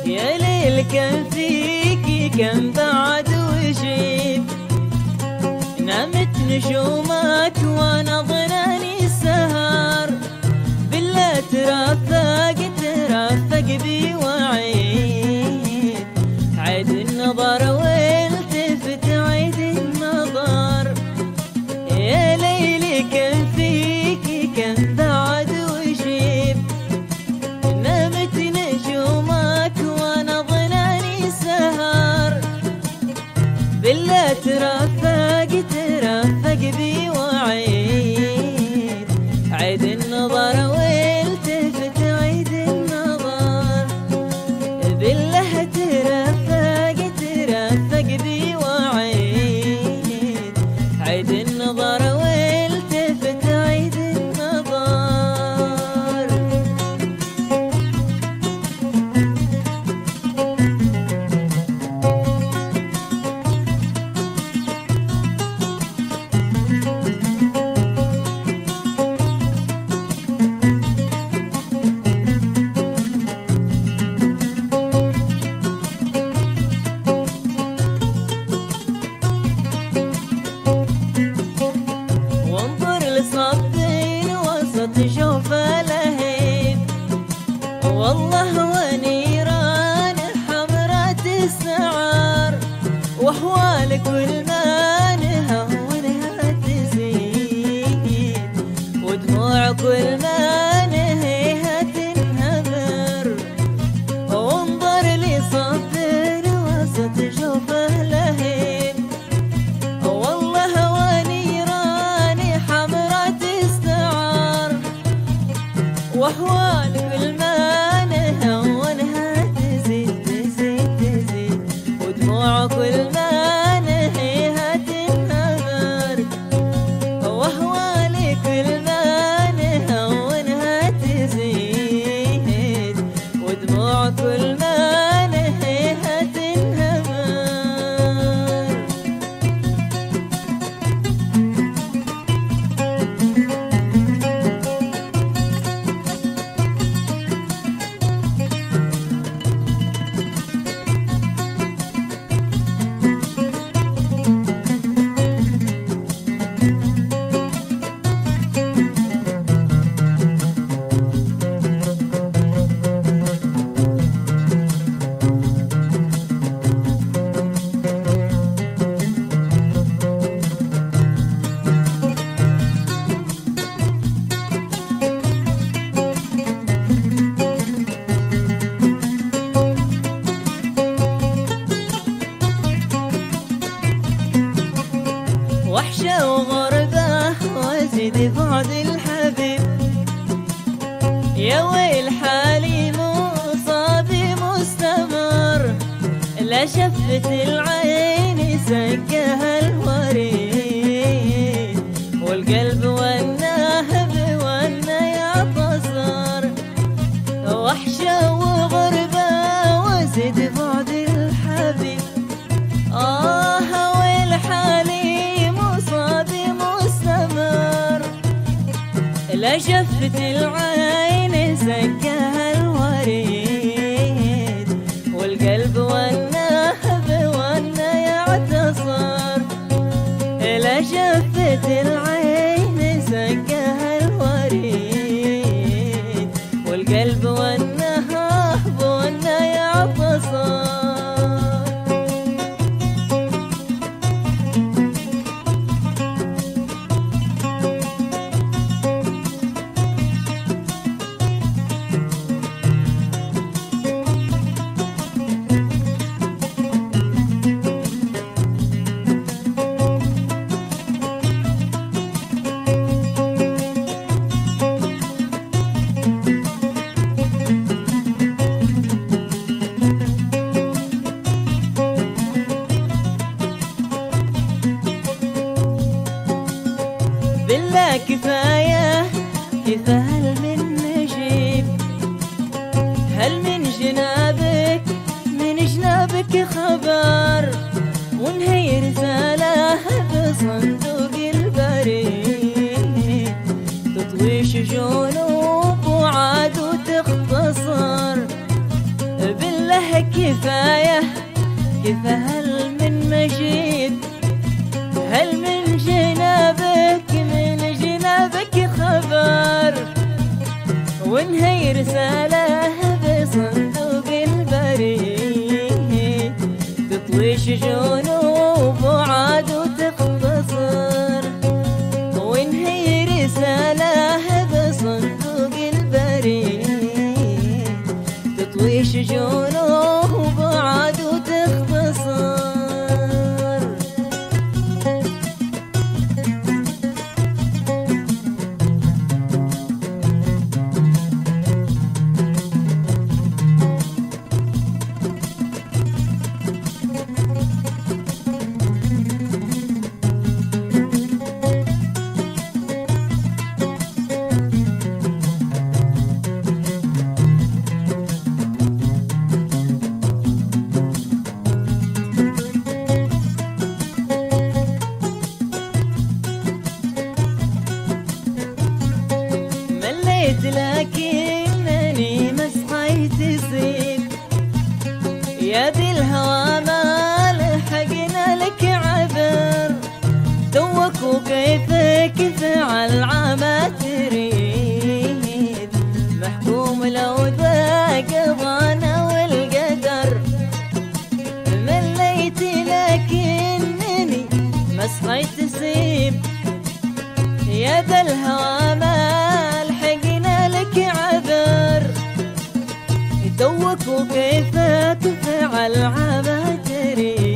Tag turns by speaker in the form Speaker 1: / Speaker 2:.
Speaker 1: يا ليل كم فيكي كم بعد وشيب، نامت نجومك وانا ظناني السهر، بالله ترافق بي وعيد، عيد النظر والتفت عيد النظر. يا ليلي كم فيكي كم بعد وشيب، نامت نجومك وانا ظناني سهر، بالله ترافق بي وعيد، عيد النظر والتفت عيد النظر. بالله ترافق بي وعيد، عيد النظر والتفت عيد النظر. صبين وسط جوف لهيب، والله ونيران حمرات السعار، واحوال كل ما نهونها تزيد، ودموع كل ما نهيها تنهمر. وانظر لي صبين وسط جوف لهيب، والله واحوال كل ما نهونها تزيد، ودموع كل ما نهيها تنهمر. واحوال كل ما نهونها تزيد، ودموع كل ما نهيها تنهمر. وحشة وغربة وازيد بعد الحبيب، يا ويل حالي مصابي مستمر، لا شفت العين سقاها الوريد، والقلب والنهب يعتصر. وحشة وغربة وازيد بعد الحبيب، ويل حالي لا شفت العين سقاها الوريد، والقلب والنهب يعتصر. لا شفت العين سقاها الوريد، والقلب والنهب يعتصر. بالله كفاية هل من نجيب، هل من جنابك خبر، ونهي رسالة بصندوق البريد. هل من جنابك خبر وانهي رسالة بصندوق البريد تطوي شجون وبعاد وتختصر وانهي رسالة بصندوق البريد تطوي شجون وبعاد وتختصر. لكنني مسحيت سيب يا ذي الهوى ما لحقنا لك عبر دوك وكيفك فعل عما تريد محكوم لو ذاق ضانا والقدر مليت لكنني مسحيت سيب يا ذا الهوى ما دوك وكيفك فعل عما تريد